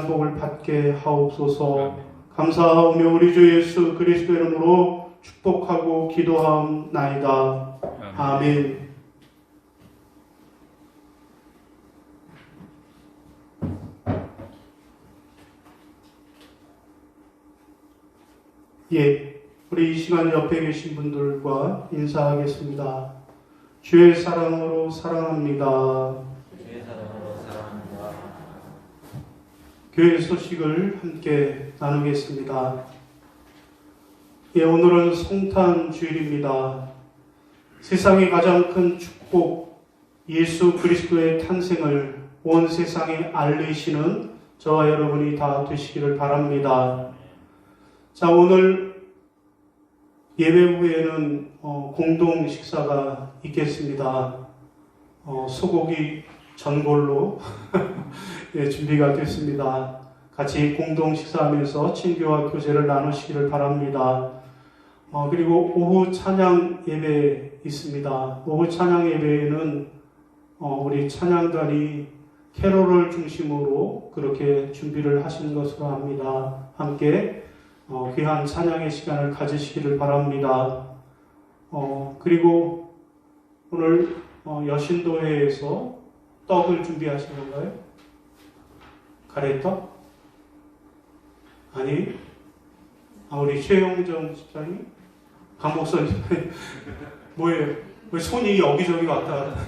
귀한 복을 받게 하옵소서. 감사하오며 우리 주 예수 그리스도 이름으로 축복하고 기도하옵나이다. 아멘. 예, 우리 이 시간 옆에 계신 분들과 인사하겠습니다. 주의 사랑으로 사랑합니다. 주의 사랑으로 사랑합니다. 교회 소식을 함께 나누겠습니다. 예, 오늘은 성탄 주일입니다. 세상의 가장 큰 축복, 예수 그리스도의 탄생을 온 세상에 알리시는 저와 여러분이 다 되시기를 바랍니다. 자, 오늘 예배 후에는 공동 식사가 있겠습니다. 소고기 전골로 예, 준비가 됐습니다. 같이 공동 식사하면서 친교와 교제를 나누시기를 바랍니다. 그리고 오후 찬양 예배 있습니다. 오후 찬양 예배에는 우리 찬양단이 캐롤을 중심으로 그렇게 준비를 하시는 것으로 합니다. 함께 귀한 찬양의 시간을 가지시기를 바랍니다. 그리고 오늘 여신도회에서 떡을 준비하신 건가요? 가래떡? 아니, 우리 최영정 집사님? 강복선 집사님? 뭐예요? 왜 손이 여기저기 왔다 갔다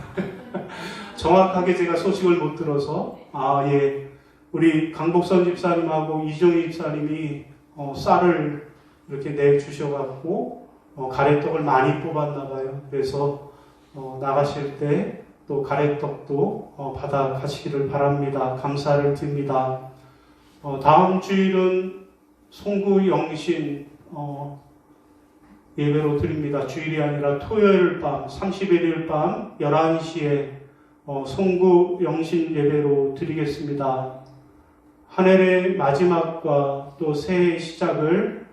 정확하게 제가 소식을 못 들어서 예, 우리 강복선 집사님하고 이종희 집사님이 쌀을 이렇게 내주셔갖고 가래떡을 많이 뽑았나봐요. 그래서 나가실 때 또 가래떡도 받아 가시기를 바랍니다. 감사를 드립니다. 다음 주일은 송구 영신 예배로 드립니다. 주일이 아니라 토요일 밤 31일 밤 11시에 송구 영신 예배로 드리겠습니다. 한 해의 마지막과 또 새해의 시작을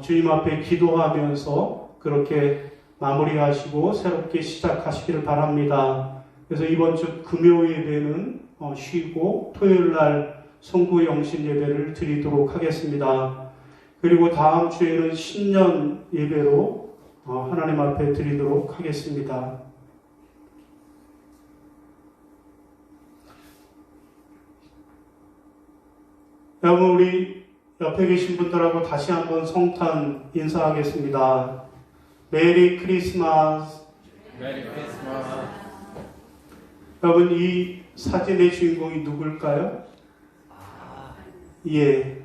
주님 앞에 기도하면서 그렇게 마무리하시고 새롭게 시작하시기를 바랍니다. 그래서 이번 주 금요 예배는 쉬고 토요일 날 송구 영신 예배를 드리도록 하겠습니다. 그리고 다음 주에는 신년 예배로 하나님 앞에 드리도록 하겠습니다. 여러분, 우리 옆에 계신 분들하고 다시 한번 성탄 인사하겠습니다. 메리 크리스마스. 메리 크리스마스. 여러분, 이 사진의 주인공이 누굴까요? 예,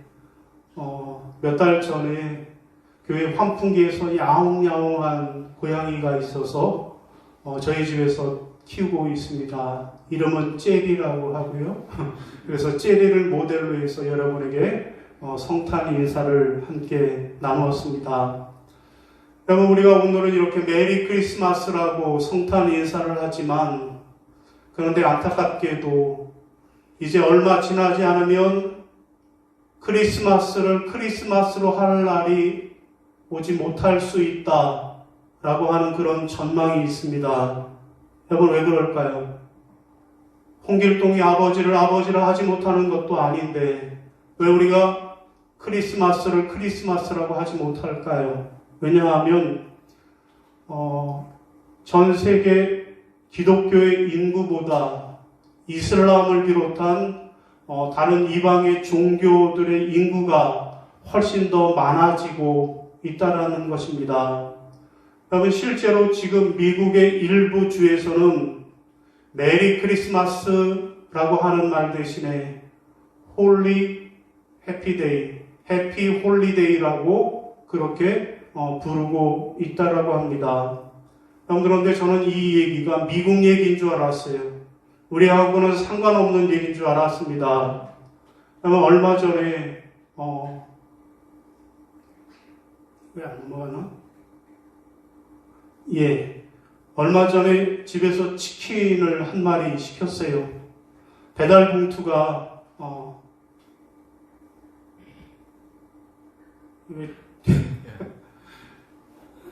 몇 달 전에 교회 환풍기에서 야옹야옹한 고양이가 있어서 저희 집에서 키우고 있습니다. 이름은 젤리라고 하고요. 그래서 젤리를 모델로 해서 여러분에게 성탄 인사를 함께 나누었습니다. 여러분, 우리가 오늘은 이렇게 메리 크리스마스라고 성탄 인사를 하지만 그런데 안타깝게도 이제 얼마 지나지 않으면 크리스마스를 크리스마스로 할 날이 오지 못할 수 있다라고 하는 그런 전망이 있습니다. 여러분, 왜 그럴까요? 홍길동이 아버지를 아버지라 하지 못하는 것도 아닌데 왜 우리가 크리스마스를 크리스마스라고 하지 못할까요? 왜냐하면 전 세계 기독교의 인구보다 이슬람을 비롯한 다른 이방의 종교들의 인구가 훨씬 더 많아지고 있다는 것입니다. 여러분, 실제로 지금 미국의 일부 주에서는 메리 크리스마스라고 하는 말 대신에 홀리 해피데이, 해피 홀리데이라고 그렇게 부르고 있다라고 합니다. 그런데 저는 이 얘기가 미국 얘기인 줄 알았어요. 우리하고는 상관없는 얘기인 줄 알았습니다. 얼마 전에 왜 안 넘어가나? 예, 얼마 전에 집에서 치킨을 한 마리 시켰어요. 배달 봉투가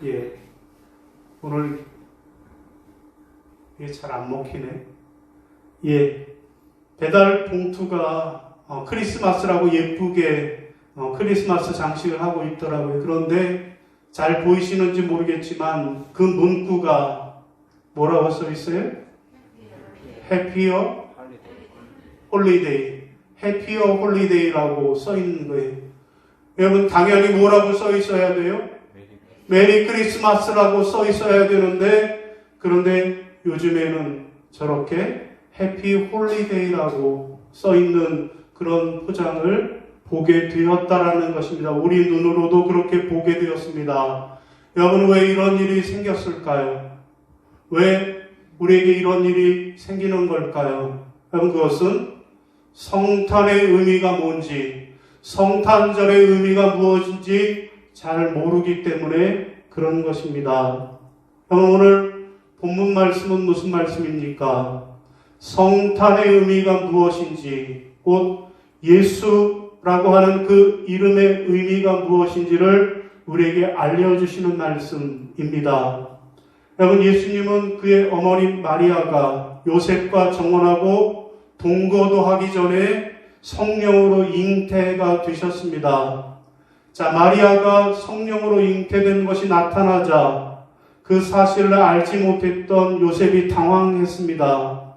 예, 오늘 이게 잘 안 먹히네. 예, 배달 봉투가 크리스마스라고 예쁘게 크리스마스 장식을 하고 있더라고요. 그런데 잘 보이시는지 모르겠지만 그 문구가 뭐라고 써 있어요? 해피어 홀리데이. 해피어 홀리데이라고 써 있는 거예요. 여러분 당연히 뭐라고 써 있어야 돼요? 메리 크리스마스라고 써 있어야 되는데 그런데 요즘에는 저렇게 해피 홀리데이라고 써 있는 그런 포장을 보게 되었다라는 것입니다. 우리 눈으로도 그렇게 보게 되었습니다. 여러분 왜 이런 일이 생겼을까요? 왜 우리에게 이런 일이 생기는 걸까요? 여러분 그것은 성탄의 의미가 뭔지, 성탄절의 의미가 무엇인지 잘 모르기 때문에 그런 것입니다. 여러분 오늘 본문 말씀은 무슨 말씀입니까? 성탄의 의미가 무엇인지, 곧 예수라고 하는 그 이름의 의미가 무엇인지를 우리에게 알려주시는 말씀입니다. 여러분 예수님은 그의 어머니 마리아가 요셉과 정혼하고 동거도 하기 전에 성령으로 잉태가 되셨습니다. 자, 마리아가 성령으로 잉태된 것이 나타나자 그 사실을 알지 못했던 요셉이 당황했습니다.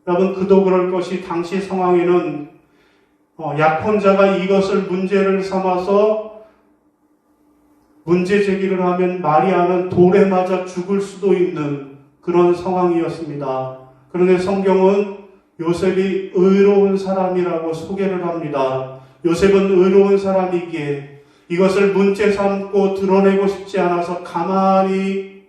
여러분 그도 그럴 것이 당시 상황에는 약혼자가 이것을 문제를 삼아서 문제 제기를 하면 마리아는 돌에 맞아 죽을 수도 있는 그런 상황이었습니다. 그런데 성경은 요셉이 의로운 사람이라고 소개를 합니다. 요셉은 의로운 사람이기에 이것을 문제 삼고 드러내고 싶지 않아서 가만히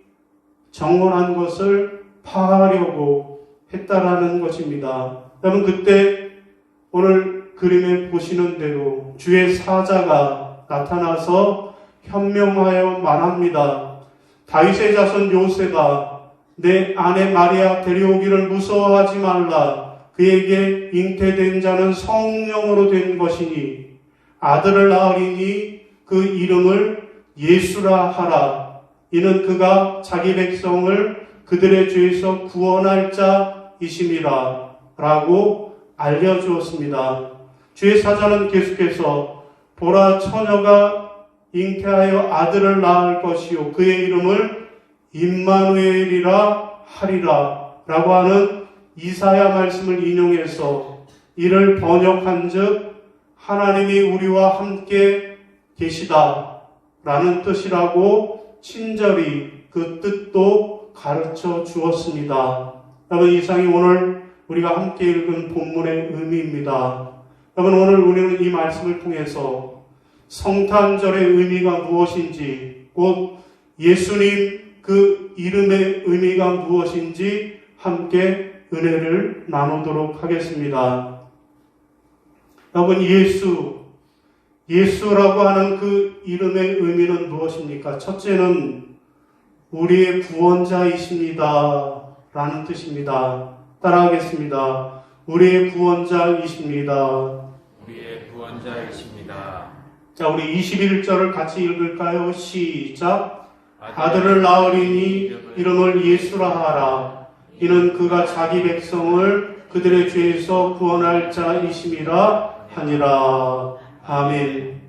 정혼한 것을 파하려고 했다라는 것입니다. 여러분 그때 오늘 그림에 보시는 대로 주의 사자가 나타나서 현명하여 말합니다. 다윗의 자손 요셉아, 내 아내 마리아 데려오기를 무서워하지 말라. 그에게 잉태된 자는 성령으로 된 것이니 아들을 낳으리니 그 이름을 예수라 하라. 이는 그가 자기 백성을 그들의 죄에서 구원할 자이심이라 라고 알려주었습니다. 주의 사자는 계속해서 보라 처녀가 잉태하여 아들을 낳을 것이요 그의 이름을 임마누엘이라 하리라 라고 하는 이사야 말씀을 인용해서 이를 번역한 즉 하나님이 우리와 함께 계시다 라는 뜻이라고 친절히 그 뜻도 가르쳐 주었습니다. 여러분 이상이 오늘 우리가 함께 읽은 본문의 의미입니다. 여러분 오늘 우리는 이 말씀을 통해서 성탄절의 의미가 무엇인지 곧 예수님 그 이름의 의미가 무엇인지 함께 은혜를 나누도록 하겠습니다. 여러분 예수라고 하는 그 이름의 의미는 무엇입니까? 첫째는 우리의 구원자이십니다 라는 뜻입니다. 따라하겠습니다. 우리의 구원자이십니다. 우리의 구원자이십니다. 자, 우리 21절을 같이 읽을까요? 시작. 아들을 낳으리니 이름을 예수라 하라. 이는 그가 자기 백성을 그들의 죄에서 구원할 자이심이라 하니라. 아멘.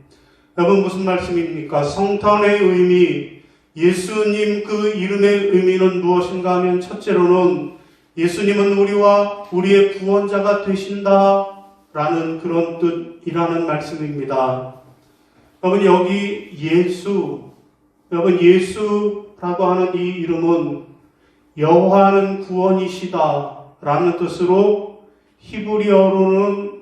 여러분 무슨 말씀입니까? 성탄의 의미, 예수님 그 이름의 의미는 무엇인가 하면 첫째로는 예수님은 우리와 우리의 구원자가 되신다라는 그런 뜻이라는 말씀입니다. 여러분 여기 여러분 예수라고 하는 이 이름은 여호와는 구원이시다 라는 뜻으로 히브리어로는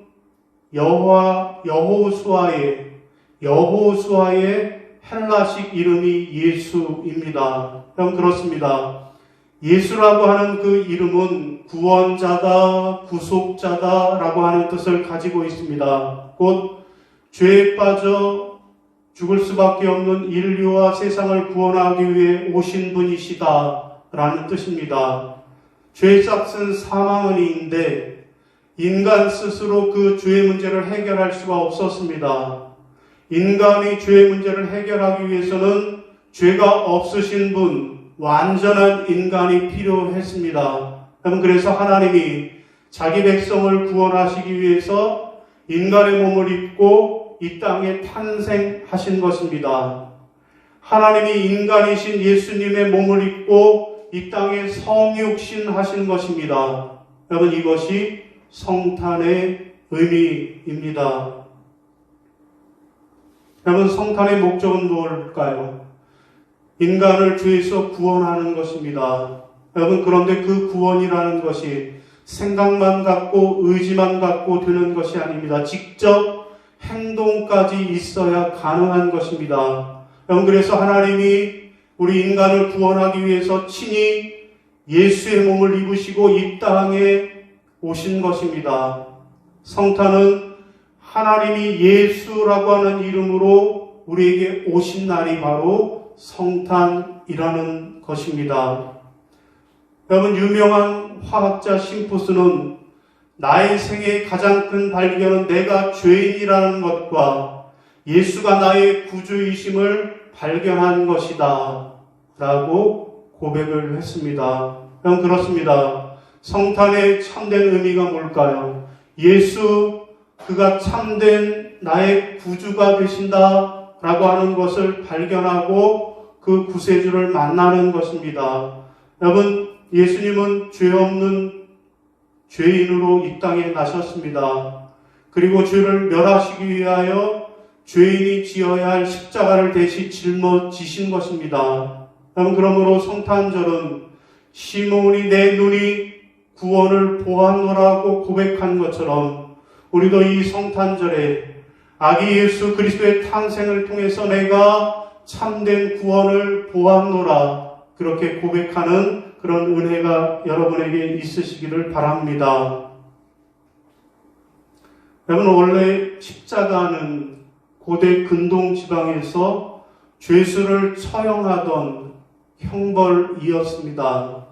여호수아의 헬라식 이름이 예수입니다. 여러분 그렇습니다. 예수라고 하는 그 이름은 구원자다, 구속자다 라고 하는 뜻을 가지고 있습니다. 곧 죄에 빠져 죽을 수밖에 없는 인류와 세상을 구원하기 위해 오신 분이시다 라는 뜻입니다. 죄의 싹은 사망은 이인데 인간 스스로 그 죄의 문제를 해결할 수가 없었습니다. 인간이 죄의 문제를 해결하기 위해서는 죄가 없으신 분, 완전한 인간이 필요했습니다. 그래서 하나님이 자기 백성을 구원하시기 위해서 인간의 몸을 입고 이 땅에 탄생하신 것입니다. 하나님이 인간이신 예수님의 몸을 입고 이 땅에 성육신하신 것입니다. 여러분, 이것이 성탄의 의미입니다. 여러분, 성탄의 목적은 무엇일까요? 인간을 죄에서 구원하는 것입니다. 여러분, 그런데 그 구원이라는 것이 생각만 갖고 의지만 갖고 되는 것이 아닙니다. 직접 행동까지 있어야 가능한 것입니다. 여러분, 그래서 하나님이 우리 인간을 구원하기 위해서 친히 예수의 몸을 입으시고 이 땅에 오신 것입니다. 성탄은 하나님이 예수라고 하는 이름으로 우리에게 오신 날이 바로 성탄이라는 것입니다. 여러분, 유명한 화학자 심푸스는 나의 생애의 가장 큰 발견은 내가 죄인이라는 것과 예수가 나의 구주이심을 발견한 것이다 라고 고백을 했습니다. 여러분, 그렇습니다. 성탄의 참된 의미가 뭘까요? 예수, 그가 참된 나의 구주가 되신다 라고 하는 것을 발견하고 그 구세주를 만나는 것입니다. 여러분, 예수님은 죄 없는 죄인으로 이 땅에 나셨습니다. 그리고 죄를 멸하시기 위하여 죄인이 지어야 할 십자가를 대신 짊어지신 것입니다. 여러분, 그러므로 성탄절은 시몬이 내 눈이 구원을 보았노라고 고백한 것처럼 우리도 이 성탄절에 아기 예수 그리스도의 탄생을 통해서 내가 참된 구원을 보았노라 그렇게 고백하는 그런 은혜가 여러분에게 있으시기를 바랍니다. 여러분, 원래 십자가는 고대 근동 지방에서 죄수를 처형하던 형벌이었습니다.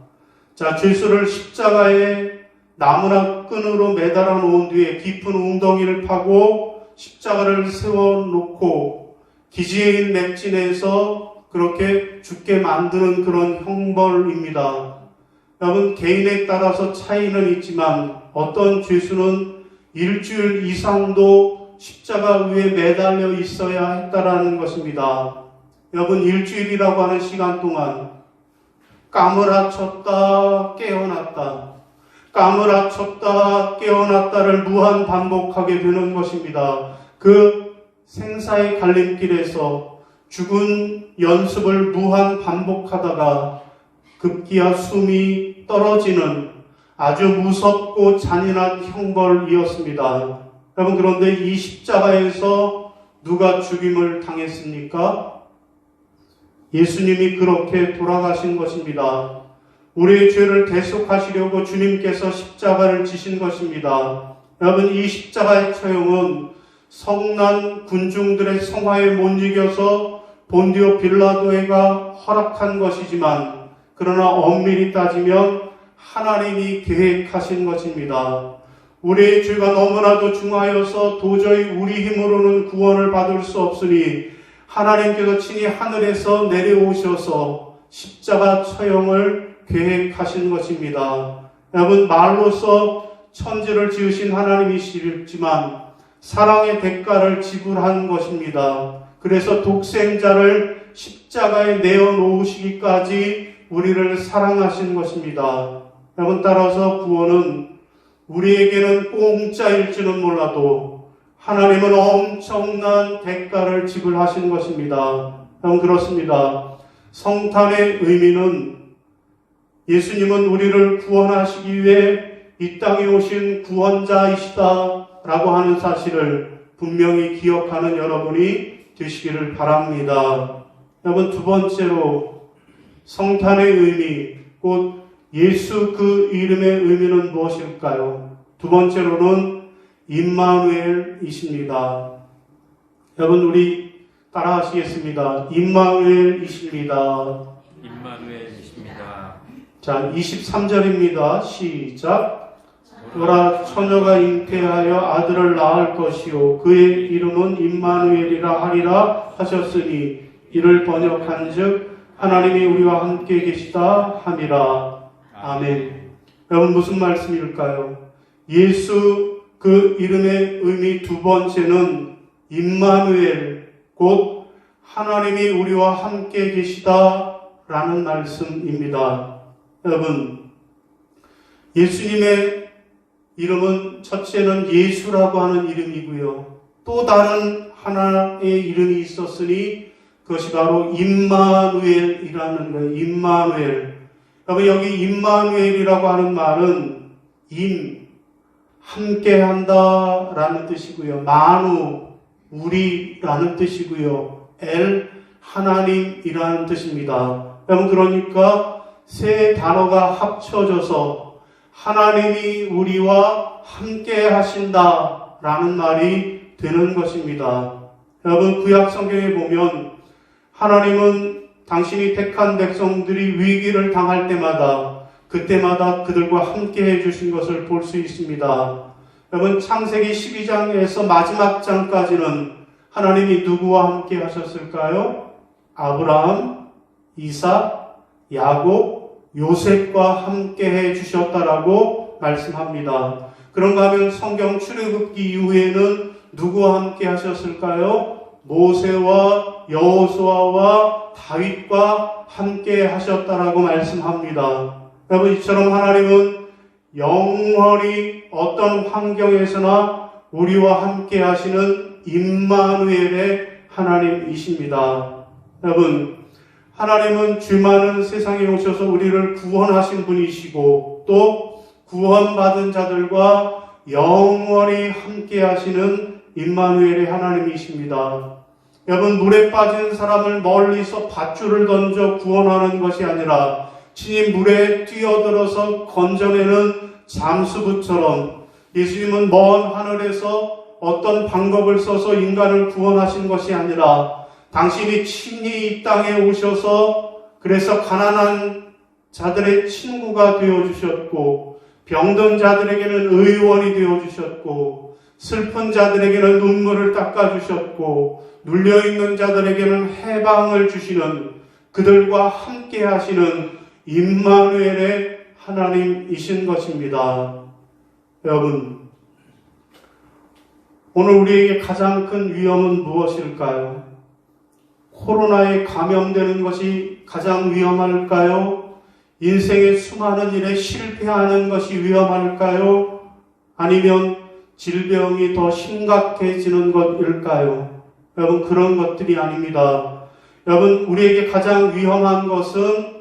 자, 죄수를 십자가에 나무나 끈으로 매달아 놓은 뒤에 깊은 웅덩이를 파고 십자가를 세워놓고 기지개인 맵진에서 그렇게 죽게 만드는 그런 형벌입니다. 여러분, 개인에 따라서 차이는 있지만 어떤 죄수는 일주일 이상도 십자가 위에 매달려 있어야 했다라는 것입니다. 여러분, 일주일이라고 하는 시간 동안 까무라쳤다 깨어났다, 까무라쳤다 깨어났다를 무한 반복하게 되는 것입니다. 그 생사의 갈림길에서 죽은 연습을 무한 반복하다가 급기야 숨이 떨어지는 아주 무섭고 잔인한 형벌이었습니다. 여러분, 그런데 이 십자가에서 누가 죽임을 당했습니까? 예수님이 그렇게 돌아가신 것입니다. 우리의 죄를 대속하시려고 주님께서 십자가를 지신 것입니다. 여러분, 이 십자가의 처형은 성난 군중들의 성화에 못 이겨서 본디오 빌라도가 허락한 것이지만 그러나 엄밀히 따지면 하나님이 계획하신 것입니다. 우리의 죄가 너무나도 중하여서 도저히 우리 힘으로는 구원을 받을 수 없으니 하나님께서 친히 하늘에서 내려오셔서 십자가 처형을 계획하신 것입니다. 여러분, 말로서 천지를 지으신 하나님이시지만 사랑의 대가를 지불한 것입니다. 그래서 독생자를 십자가에 내어놓으시기까지 우리를 사랑하신 것입니다. 여러분, 따라서 구원은 우리에게는 공짜일지는 몰라도 하나님은 엄청난 대가를 지불하신 것입니다. 여러분, 그렇습니다. 성탄의 의미는 예수님은 우리를 구원하시기 위해 이 땅에 오신 구원자이시다 라고 하는 사실을 분명히 기억하는 여러분이 되시기를 바랍니다. 여러분, 두 번째로 성탄의 의미, 곧 예수 그 이름의 의미는 무엇일까요? 두 번째로는 임마누엘이십니다. 여러분, 우리 따라 하시겠습니다. 임마누엘이십니다. 임마누엘이십니다. 자, 23절입니다. 시작. 보라, 처녀가 잉태하여 아들을 낳을 것이요 그의 이름은 임마누엘이라 하리라 하셨으니 이를 번역한즉 하나님이 우리와 함께 계시다 함이라. 아멘. 여러분, 무슨 말씀일까요? 예수 그 이름의 의미 두 번째는 임마누엘, 곧 하나님이 우리와 함께 계시다라는 말씀입니다. 여러분, 예수님의 이름은 첫째는 예수라고 하는 이름이고요. 또 다른 하나의 이름이 있었으니 그것이 바로 임마누엘이라는 거예요. 임마누엘. 여러분, 여기 임마누엘이라고 하는 말은 함께한다라는 뜻이고요. 마누, 우리라는 뜻이고요. 하나님이라는 뜻입니다. 여러분, 그러니까 세 단어가 합쳐져서 하나님이 우리와 함께 하신다라는 말이 되는 것입니다. 여러분, 구약 성경에 보면 하나님은 당신이 택한 백성들이 위기를 당할 때마다 그때마다 그들과 함께 해주신 것을 볼 수 있습니다. 여러분, 창세기 12장에서 마지막 장까지는 하나님이 누구와 함께 하셨을까요? 아브라함, 이삭, 야곱, 요셉과 함께 해주셨다라고 말씀합니다. 그런가 하면 성경 출애굽기 이후에는 누구와 함께 하셨을까요? 모세와 여호수아와 다윗과 함께 하셨다라고 말씀합니다. 여러분, 이처럼 하나님은 영원히 어떤 환경에서나 우리와 함께 하시는 임마누엘의 하나님이십니다. 여러분, 하나님은 죄 많은 세상에 오셔서 우리를 구원하신 분이시고 또 구원받은 자들과 영원히 함께 하시는 임마누엘의 하나님이십니다. 여러분, 물에 빠진 사람을 멀리서 밧줄을 던져 구원하는 것이 아니라 친히 물에 뛰어들어서 건져내는 잠수부처럼 예수님은 먼 하늘에서 어떤 방법을 써서 인간을 구원하신 것이 아니라 당신이 친히 이 땅에 오셔서 그래서 가난한 자들의 친구가 되어주셨고 병든 자들에게는 의원이 되어주셨고 슬픈 자들에게는 눈물을 닦아주셨고 눌려있는 자들에게는 해방을 주시는 그들과 함께 하시는 임마누엘의 하나님이신 것입니다. 여러분, 오늘 우리에게 가장 큰 위험은 무엇일까요? 코로나에 감염되는 것이 가장 위험할까요? 인생의 수많은 일에 실패하는 것이 위험할까요? 아니면 질병이 더 심각해지는 것일까요? 여러분, 그런 것들이 아닙니다. 여러분, 우리에게 가장 위험한 것은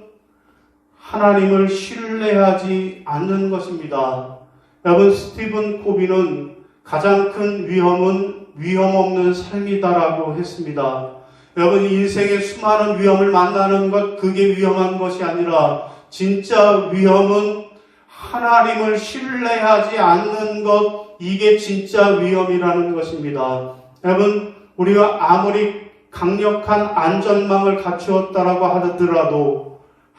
하나님을 신뢰하지 않는 것입니다. 여러분, 스티븐 코비는 가장 큰 위험은 위험 없는 삶이다라고 했습니다. 여러분, 인생의 수많은 위험을 만나는 것, 그게 위험한 것이 아니라 진짜 위험은 하나님을 신뢰하지 않는 것, 이게 진짜 위험이라는 것입니다. 여러분, 우리가 아무리 강력한 안전망을 갖추었다라고 하더라도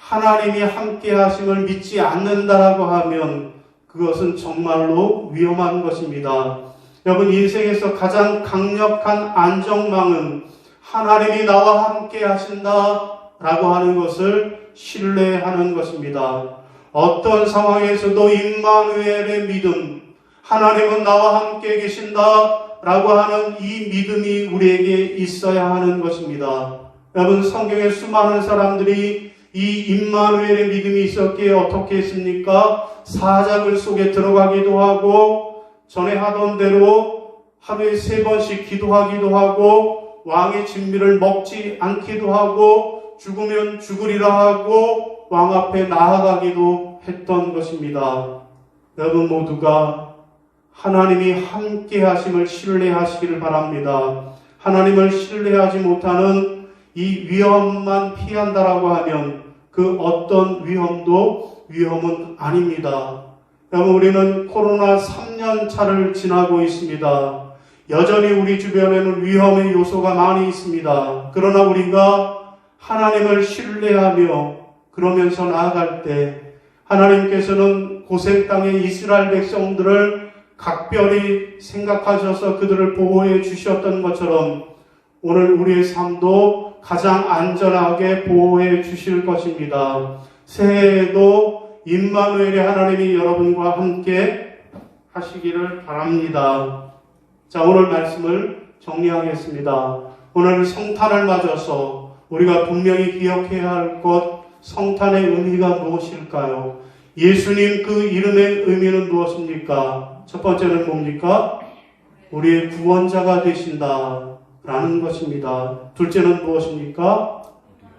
하나님이 함께 하심을 믿지 않는다라고 하면 그것은 정말로 위험한 것입니다. 여러분, 인생에서 가장 강력한 안전망은 하나님이 나와 함께 하신다라고 하는 것을 신뢰하는 것입니다. 어떤 상황에서도 임마누엘의 믿음, 하나님은 나와 함께 계신다라고 하는 이 믿음이 우리에게 있어야 하는 것입니다. 여러분, 성경에 수많은 사람들이 이 임마누엘의 믿음이 있었기에 어떻게 했습니까? 사자굴 속에 들어가기도 하고 전에 하던 대로 하루에 3번씩 기도하기도 하고 왕의 진미를 먹지 않기도 하고 죽으면 죽으리라 하고 왕 앞에 나아가기도 했던 것입니다. 여러분 모두가 하나님이 함께 하심을 신뢰하시기를 바랍니다. 하나님을 신뢰하지 못하는 이 위험만 피한다라고 하면 그 어떤 위험도 위험은 아닙니다. 여러분, 우리는 코로나 3년 차를 지나고 있습니다. 여전히 우리 주변에는 위험의 요소가 많이 있습니다. 그러나 우리가 하나님을 신뢰하며 그러면서 나아갈 때 하나님께서는 고센 땅의 이스라엘 백성들을 각별히 생각하셔서 그들을 보호해 주셨던 것처럼 오늘 우리의 삶도 가장 안전하게 보호해 주실 것입니다. 새해에도 임마누엘의 하나님이 여러분과 함께 하시기를 바랍니다. 자, 오늘 말씀을 정리하겠습니다. 오늘 성탄을 맞아서 우리가 분명히 기억해야 할 것, 성탄의 의미가 무엇일까요? 예수님 그 이름의 의미는 무엇입니까? 첫 번째는 뭡니까? 우리의 구원자가 되신다 라는 것입니다. 둘째는 무엇입니까?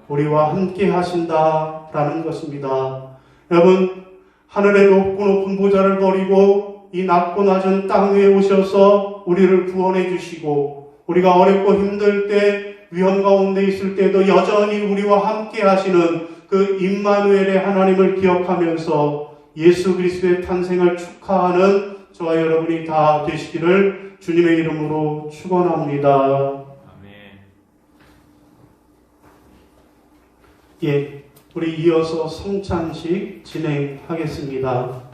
우리와 함께 하신다 라는 것입니다. 여러분, 하늘의 높고 높은 보좌를 버리고 이 낮고 낮은 땅 위에 오셔서 우리를 구원해 주시고, 우리가 어렵고 힘들 때, 위험 가운데 있을 때도 여전히 우리와 함께 하시는 그 임마누엘의 하나님을 기억하면서 예수 그리스도의 탄생을 축하하는 저와 여러분이 다 되시기를 주님의 이름으로 축원합니다. 아멘. 예, 우리 이어서 성찬식 진행하겠습니다.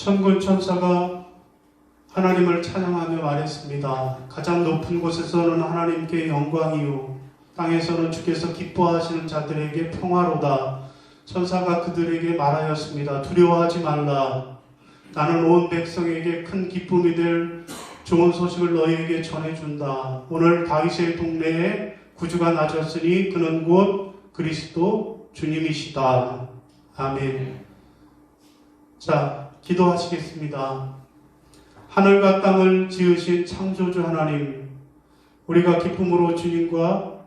천군 천사가 하나님을 찬양하며 말했습니다. 가장 높은 곳에서는 하나님께 영광이요, 땅에서는 주께서 기뻐하시는 자들에게 평화로다. 천사가 그들에게 말하였습니다. 두려워하지 말라. 나는 온 백성에게 큰 기쁨이 될 좋은 소식을 너희에게 전해준다. 오늘 다윗의 동네에 구주가 나셨으니 그는 곧 그리스도 주님이시다. 아멘. 자, 기도하시겠습니다. 하늘과 땅을 지으신 창조주 하나님, 우리가 기쁨으로 주님과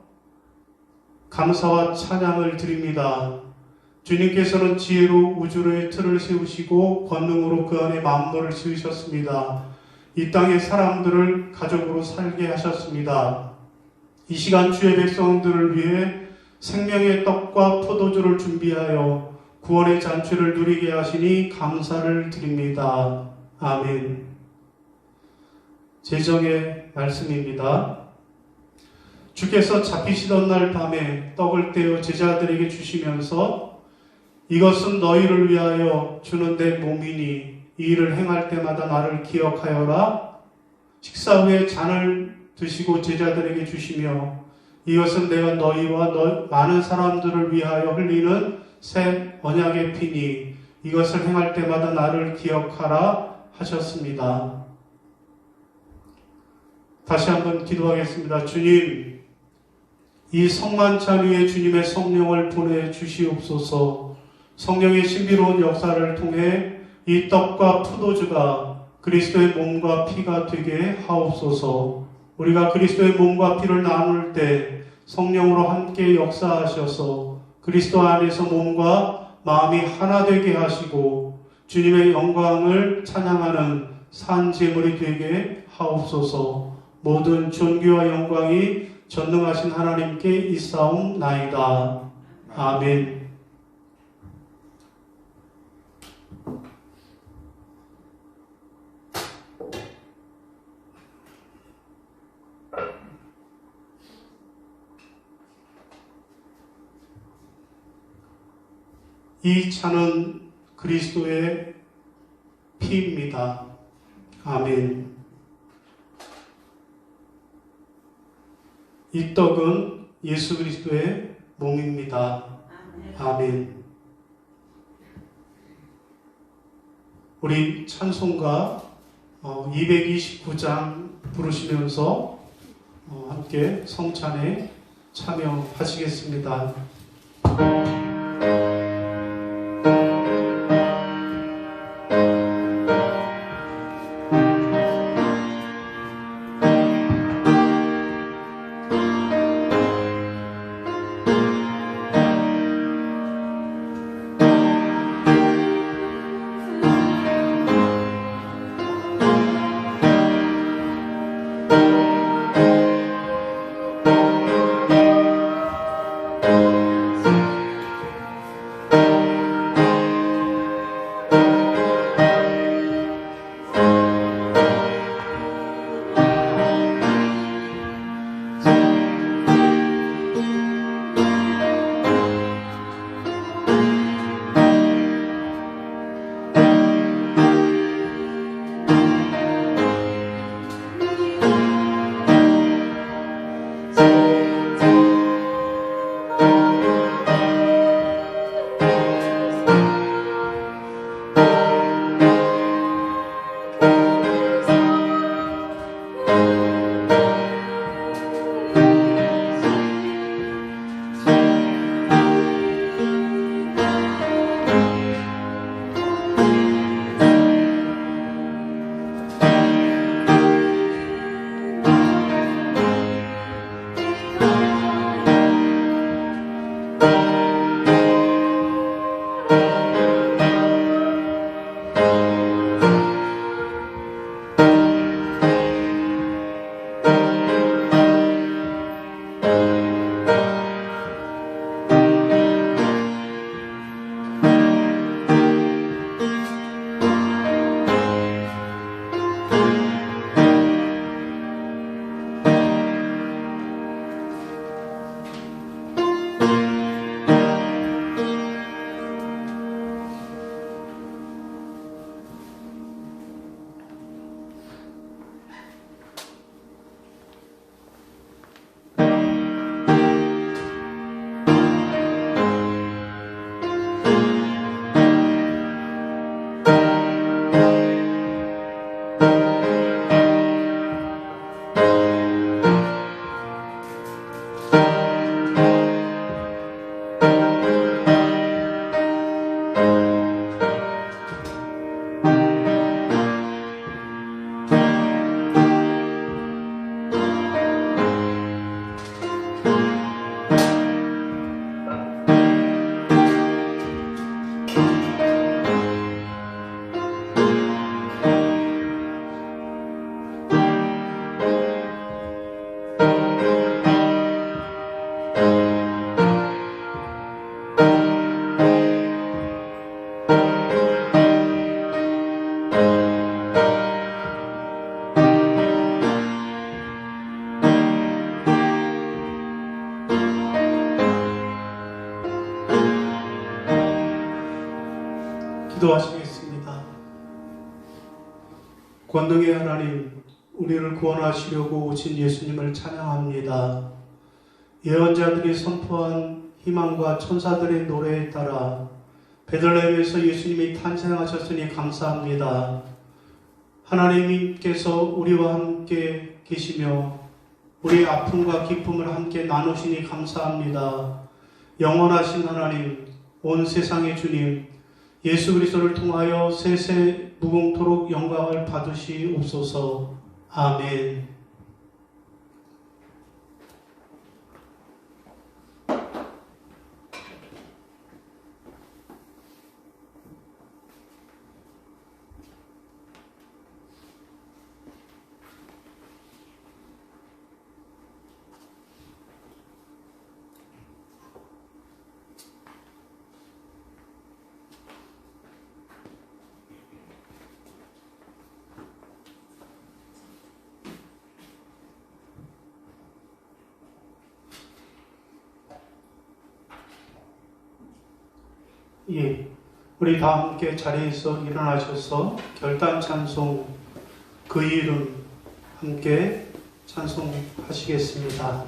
감사와 찬양을 드립니다. 주님께서는 지혜로 우주의 틀을 세우시고 권능으로 그 안에 만물을 지으셨습니다. 이 땅의 사람들을 가족으로 살게 하셨습니다. 이 시간 주의 백성들을 위해 생명의 떡과 포도주를 준비하여 구원의 잔치를 누리게 하시니 감사를 드립니다. 아멘. 제정의 말씀입니다. 주께서 잡히시던 날 밤에 떡을 떼어 제자들에게 주시면서 이것은 너희를 위하여 주는 내 몸이니 이 일을 행할 때마다 나를 기억하여라. 식사 후에 잔을 드시고 제자들에게 주시며 이것은 내가 너희와 많은 사람들을 위하여 흘리는 새 언약의 피니 이것을 행할 때마다 나를 기억하라 하셨습니다. 다시 한번 기도하겠습니다. 주님, 이 성만찬 위에 주님의 성령을 보내주시옵소서. 성령의 신비로운 역사를 통해 이 떡과 포도주가 그리스도의 몸과 피가 되게 하옵소서. 우리가 그리스도의 몸과 피를 나눌 때 성령으로 함께 역사하셔서 그리스도 안에서 몸과 마음이 하나 되게 하시고 주님의 영광을 찬양하는 산 제물이 되게 하옵소서. 모든 존귀와 영광이 전능하신 하나님께 있사옵나이다. 아멘. 이 차는 그리스도의 피입니다. 아멘. 이 떡은 예수 그리스도의 몸입니다. 아멘. 우리 찬송가 229장 부르시면서 함께 성찬에 참여하시겠습니다. 기도하시겠습니다. 권능의 하나님, 우리를 구원하시려고 오신 예수님을 찬양합니다. 예언자들이 선포한 희망과 천사들의 노래에 따라 베들레헴에서 예수님이 탄생하셨으니 감사합니다. 하나님께서 우리와 함께 계시며 우리의 아픔과 기쁨을 함께 나누시니 감사합니다. 영원하신 하나님, 온 세상의 주님, 예수 그리스도를 통하여 세세 무궁토록 영광을 받으시옵소서. 아멘. 예, 우리 다 함께 자리에서 일어나셔서 결단 찬송 그 이름 함께 찬송하시겠습니다.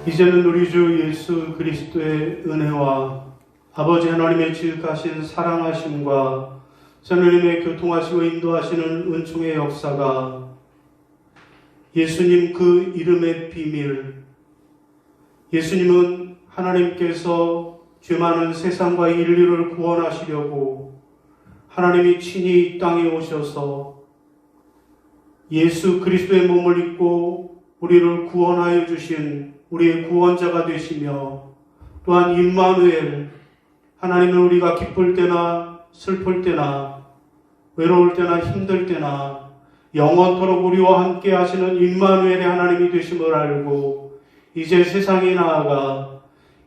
이제는 우리 주 예수 그리스도의 은혜와 아버지 하나님의 지극하신 사랑하심과 하나님의 교통하시고 인도하시는 은총의 역사가 예수님 그 이름의 비밀, 예수님은 하나님께서 죄 많은 세상과 인류를 구원하시려고 하나님이 친히 이 땅에 오셔서 예수 그리스도의 몸을 입고 우리를 구원하여 주신 우리의 구원자가 되시며, 또한 임마누엘, 하나님은 우리가 기쁠 때나 슬플 때나 외로울 때나 힘들 때나 영원토록 우리와 함께 하시는 임마누엘의 하나님이 되심을 알고 이제 세상에 나아가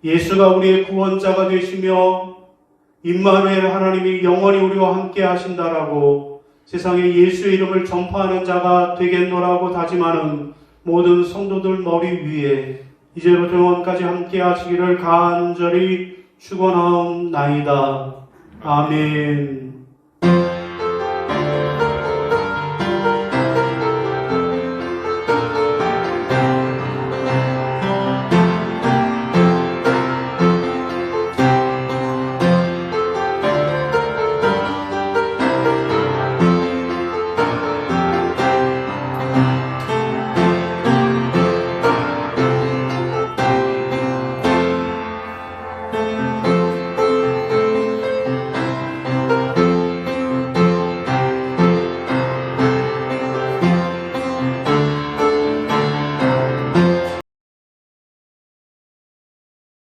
예수가 우리의 구원자가 되시며 임마누엘 하나님이 영원히 우리와 함께 하신다라고 세상에 예수의 이름을 전파하는 자가 되겠노라고 다짐하는 모든 성도들 머리 위에 이제부터 영원까지 함께 하시기를 간절히 축원하옵나이다. 아멘.